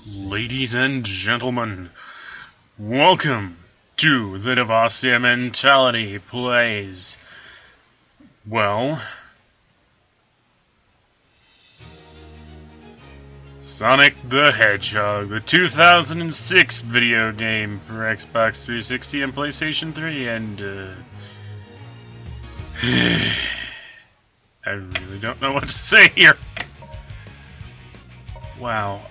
Ladies and gentlemen, welcome to the DevasiaMentality plays. Well, Sonic the Hedgehog, the 2006 video game for Xbox 360 and PlayStation 3, and I really don't know what to say here. Wow.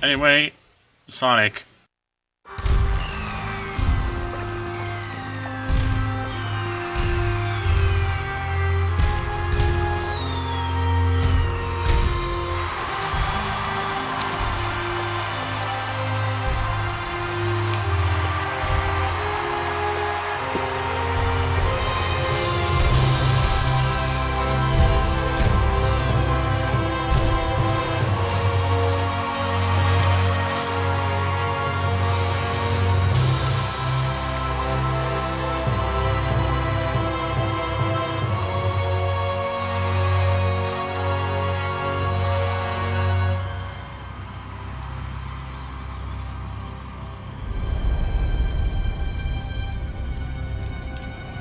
Anyway, Sonic.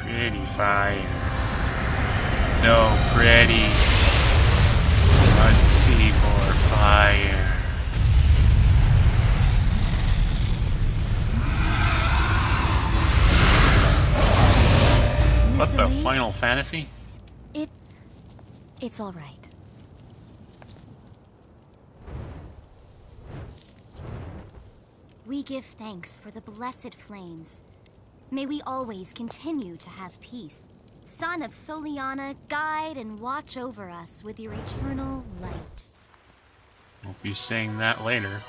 Pretty fire. So pretty. Let's see more fire. What the Final Fantasy? It's all right. We give thanks for the blessed flames. May we always continue to have peace. Son of Soliana, guide and watch over us with your eternal light. We'll be saying that later.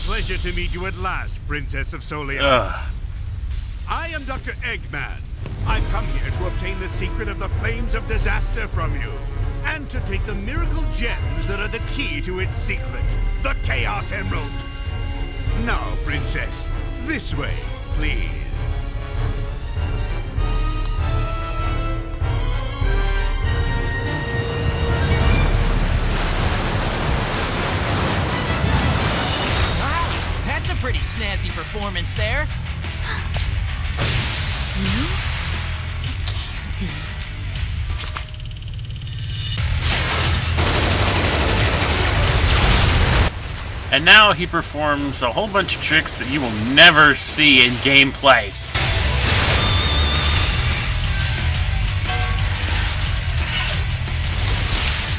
Pleasure to meet you at last, Princess of Soliana. I am Dr. Eggman. I've come here to obtain the secret of the flames of disaster from you, and to take the miracle gems that are the key to its secret, the Chaos Emerald. Now, Princess, this way, please. Pretty snazzy performance there. It can't be. And now he performs a whole bunch of tricks that you will never see in gameplay.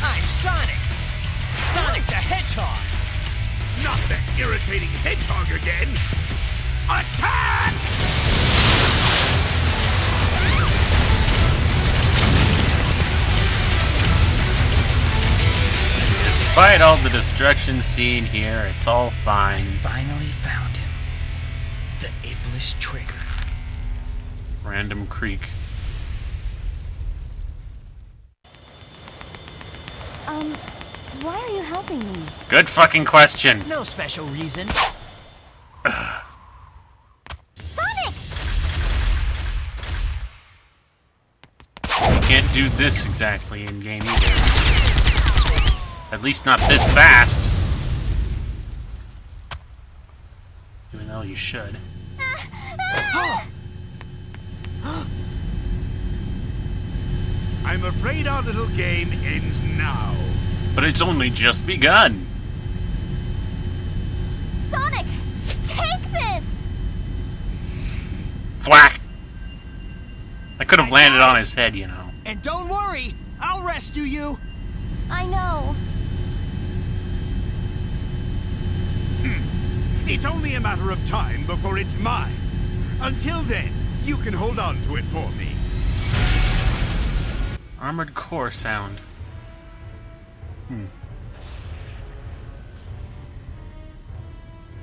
I'm Sonic. Sonic the Hedgehog. Not the irritating hedgehog again! Attack! Despite all the destruction seen here, it's all fine. Finally found him. The Iblis Trigger. Random Creek. Why are you helping me? Good fucking question. No special reason. Sonic! You can't do this exactly in game either. At least not this fast. Even though you should. I'm afraid our little game ends now. But it's only just begun. Sonic! Take this! Thwack! I could have landed on his head, you know. And don't worry, I'll rescue you. I know. It's only a matter of time before it's mine. Until then, you can hold on to it for me. Armored core sound.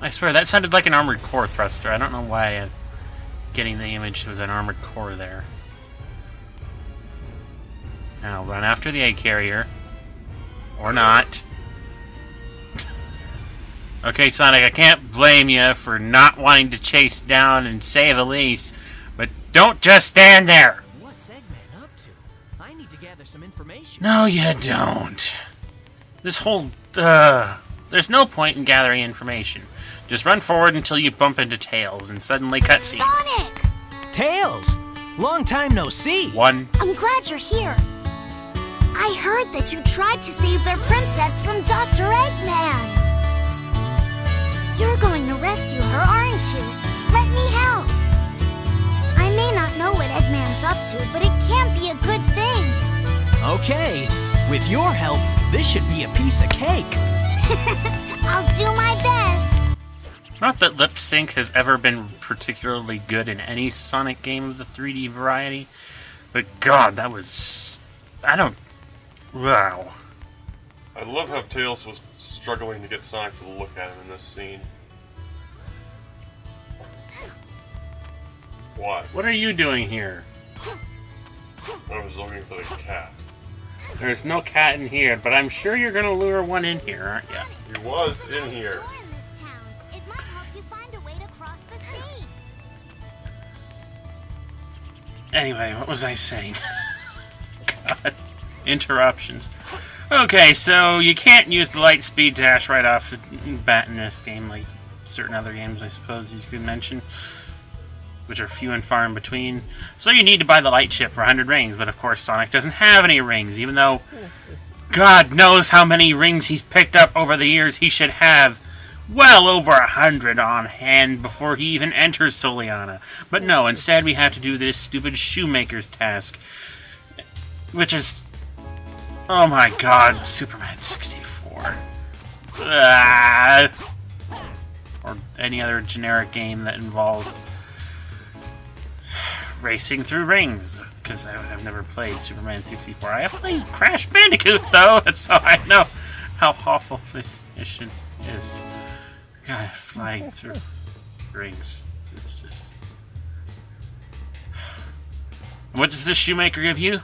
I swear, that sounded like an armored core thruster. I don't know why I'm getting the image with an armored core there. Now, run after the egg carrier. Or not. Okay, Sonic, I can't blame you for not wanting to chase down and save Elise, but don't just stand there! What's Eggman up to? I need to gather some information. No, you don't. This whole, there's no point in gathering information. Just run forward until you bump into Tails, and suddenly cutscene. Sonic! Tails! Long time no see! One. I'm glad you're here. I heard that you tried to save their princess from Dr. Eggman. You're going to rescue her, aren't you? Let me help. I may not know what Eggman's up to, but it can't be a good thing. Okay, with your help, this should be a piece of cake. I'll do my best. Not that lip sync has ever been particularly good in any Sonic game of the 3D variety, but God, that was... Wow. I love how Tails was struggling to get Sonic to look at him in this scene. Why? What are you doing here? I was looking for the cat. There's no cat in here, but I'm sure you're gonna lure one in here, aren't you? He was in here. It might help you find a way to cross the sea. Anyway, what was I saying? God. Interruptions. Okay, so you can't use the light speed dash right off the bat in this game, like certain other games, I suppose you could mention, which are few and far in between. So you need to buy the light chip for 100 rings, but of course Sonic doesn't have any rings, even though God knows how many rings he's picked up over the years. He should have well over 100 on hand before he even enters Soliana. But no, instead we have to do this stupid shoemaker's task, which is... Oh my God, Superman 64. Or any other generic game that involves racing through rings, because I've never played Superman 64. I have played Crash Bandicoot, though, that's how I know how awful this mission is. God, flying through rings. It's just... What does this shoemaker give you?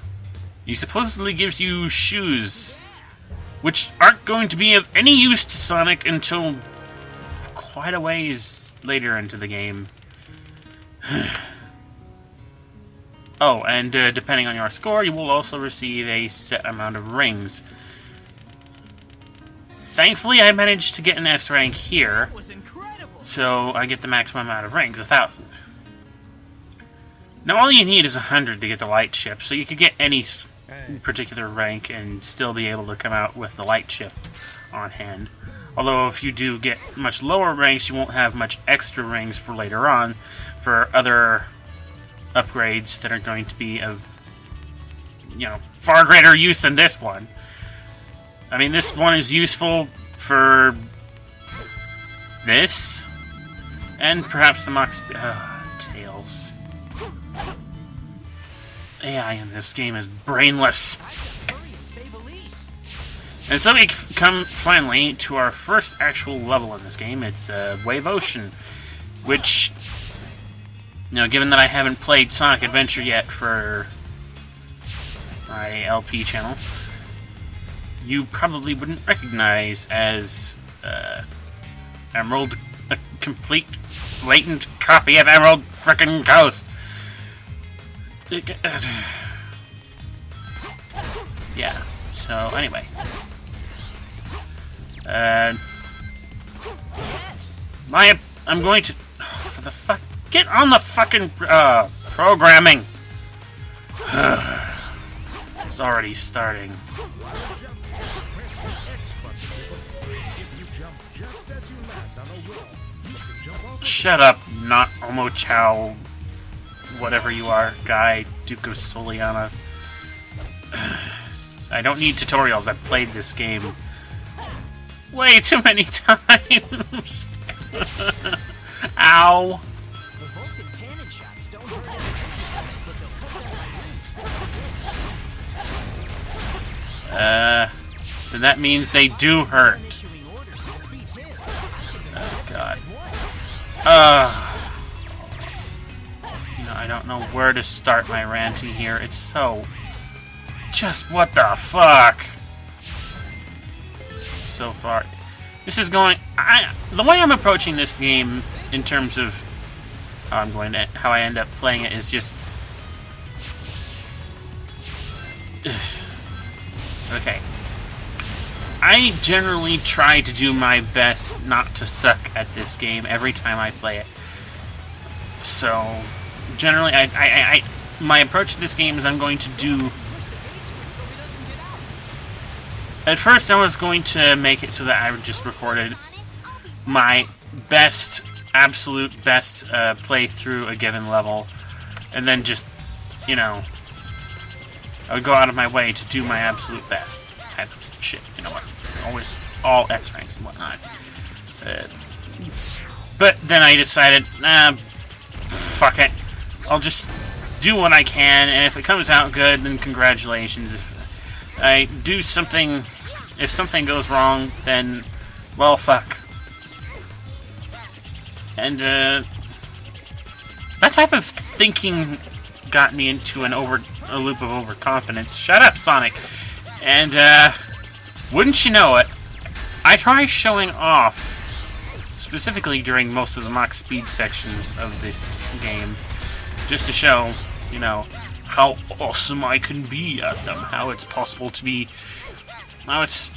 He supposedly gives you shoes, which aren't going to be of any use to Sonic until quite a ways later into the game. Oh, and depending on your score, you will also receive a set amount of rings. Thankfully, I managed to get an S rank here, so I get the maximum amount of rings, 1,000. Now, all you need is 100 to get the light chip, so you could get any particular rank and still be able to come out with the light chip on hand. Although, if you do get much lower ranks, you won't have much extra rings for later on for other upgrades that are going to be of, far greater use than this one. I mean, this one is useful for this, and perhaps the Mox... Tails. AI in this game is brainless. And so we come, finally, to our first actual level in this game. It's Wave Ocean, which, given that I haven't played Sonic Adventure yet for my LP channel, you probably wouldn't recognize as Emerald, a complete, blatant copy of Emerald frickin' Coast. Yeah, so anyway. I'm going to... for the fuck... Get on the fucking, programming! It's already starting. Shut up, not Omochow, whatever you are, guy, Duke of Soliana. I don't need tutorials, I've played this game way too many times. Ow. then that means they do hurt. Oh, God. You know, I don't know where to start my ranting here. It's so... Just what the fuck? So far. This is going... the way I'm approaching this game in terms of how I end up playing it is just... Okay. I generally try to do my best not to suck at this game every time I play it. So, generally, my approach to this game is I'm going to do... At first, I was going to make it so that I just recorded my best, absolute best play through a given level, and then just, you know, I would go out of my way to do my absolute best type of shit, you know what? Always all S ranks and whatnot. But then I decided, nah, fuck it. I'll just do what I can, and if it comes out good, then congratulations. If I do something, if something goes wrong, then, well, fuck. And, that type of thinking got me into a loop of overconfidence. Shut up, Sonic! And, wouldn't you know it, I try showing off, specifically during most of the Mach Speed sections of this game, just to show, you know, how awesome I can be at them, how it's possible to be, how it's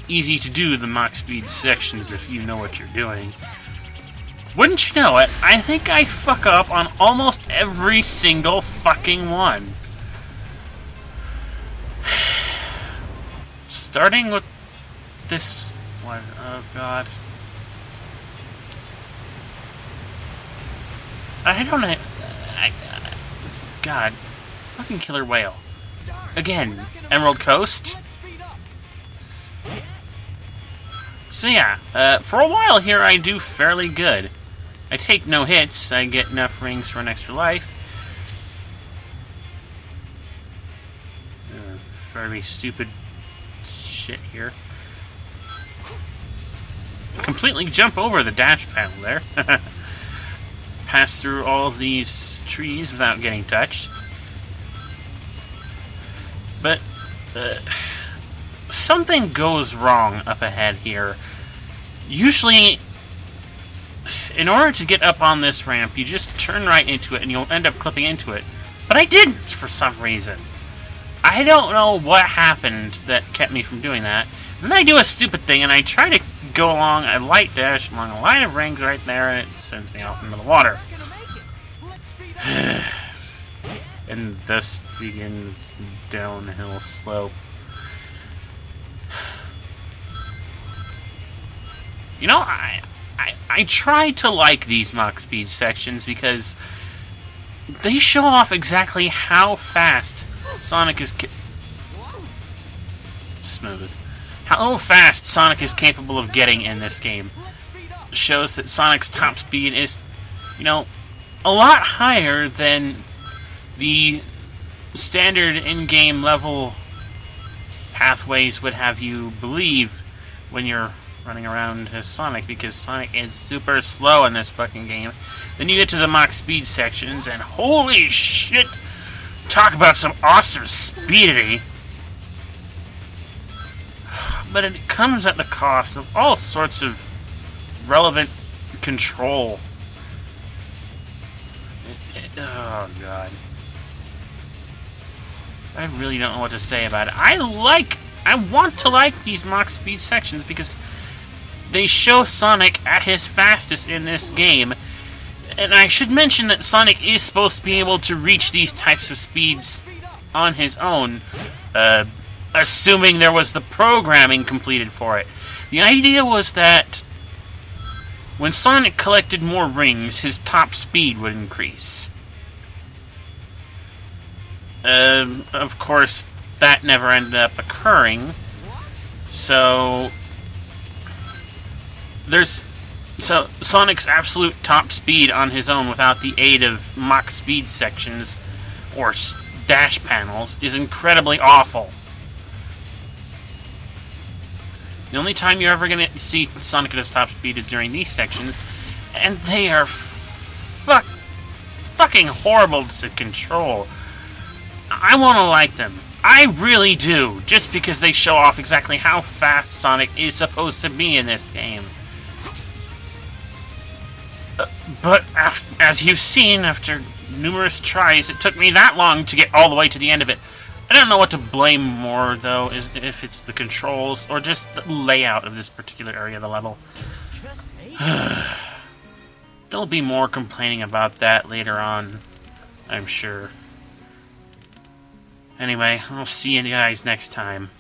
easy to do the Mach Speed sections if you know what you're doing. Wouldn't you know it, I think I fuck up on almost every single fucking one. Starting with this one, oh god. I don't know. God. Fucking killer whale. Again, Emerald Coast. So yeah, for a while here I do fairly good. I take no hits, I get enough rings for an extra life. Very stupid shit here. Completely jump over the dash panel there. Pass through all of these trees without getting touched. But something goes wrong up ahead here. Usually, in order to get up on this ramp, you just turn right into it and you'll end up clipping into it. But I didn't for some reason. I don't know what happened that kept me from doing that. And then I do a stupid thing and I try to go along a light dash along a line of rings right there and it sends me off into the water. And thus begins the downhill slope. You know, I try to like these Mach Speed sections because they show off exactly how fast Sonic is smooth. How fast Sonic is capable of getting in this game. Shows that Sonic's top speed is, you know, a lot higher than the standard in-game level pathways would have you believe when you're running around as Sonic, because Sonic is super slow in this fucking game. Then you get to the Mach Speed sections, and holy shit! Talk about some awesome speedity! But it comes at the cost of all sorts of relevant control. Oh, God. I really don't know what to say about it. I want to like these Mach Speed sections because they show Sonic at his fastest in this game. And I should mention that Sonic is supposed to be able to reach these types of speeds on his own, assuming there was the programming completed for it. The idea was that when Sonic collected more rings, his top speed would increase. Of course, that never ended up occurring. So Sonic's absolute top speed on his own without the aid of Mach Speed sections or dash panels is incredibly awful. The only time you're ever going to see Sonic at his top speed is during these sections, and they are fucking horrible to control. I want to like them. I really do, just because they show off exactly how fast Sonic is supposed to be in this game. But as you've seen, after numerous tries, it took me that long to get all the way to the end of it. I don't know what to blame more, though, if it's the controls or just the layout of this particular area of the level. There'll be more complaining about that later on, I'm sure. Anyway, I'll see you guys next time.